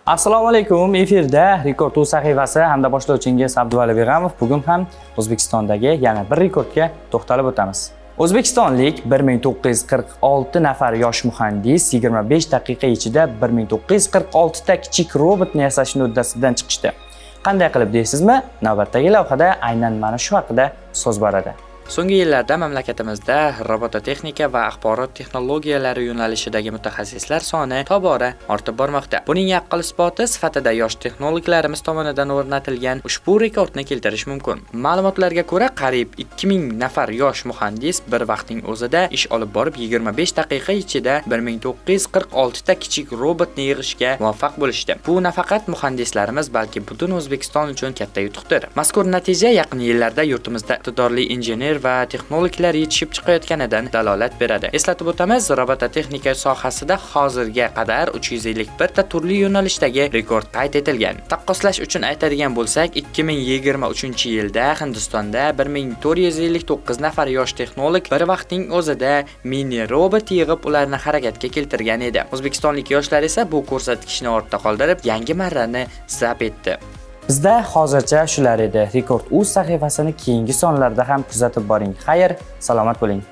Assalomu alaykum. Efirda Rekord.uz sahifasi hamda boshlovchingiz Abduvali Beg'amov. Bugun ham O'zbekistondagi yana bir rekordga to'xtalib o'tamiz. O'zbekistonlik 1946 nafar yosh muhandis 25 daqiqa ichida 1946 ta kichik robotni yasashning uddasidan chiqishdi. Qanday qilib deysizmi? Navbatdagi lavhada aynan mana shu haqida so'z boradi. So'nggi yillarda mamlakatimizda robototexnika va axborot texnologiyalari yo'nalishidagi mutaxassislar soni tobora ortib bormoqda. Buning yaqqol isboti sifatida yosh texnologlarimiz tomonidan o'rnatilgan ushbu rekordni keltirish mumkin. Ma'lumotlarga ko'ra, qariyb 2000 nafar yosh muhandis bir vaqtning o'zida ish olib borib 25 daqiqa ichida 1946 ta kichik robotni yig'ishga muvaffaq bo'lishdi. Bu nafaqat muhandislarimiz, balki butun O'zbekiston uchun katta yutuqdir. Mazkur natija yaqin yillarda yurtimizda iqtidorli injener va texnologlar yetishib chiqayotganidan dalolat beradi. Eslatib o'tamiz, robototexnika sohasida hozirga qadar 351 ta turli yo'nalishdagi rekord qayd etilgan. Taqqoslash uchun aytadigan bo'lsak, 2023-yilda Hindistonda 1459 nafar yosh texnolog bir vaqtning o'zida mini robot yig'ib ularni harakatga keltirgan edi. O'zbekistonlik yoshlar esa bu ko'rsatkichni ortda qoldirib, yangi marrani zabt etdi. Bizda hozircha shular edi. Rekord.uz sahifasini keyingi sonlarda ham kuzatib boring. Xayr, salomat bo'ling.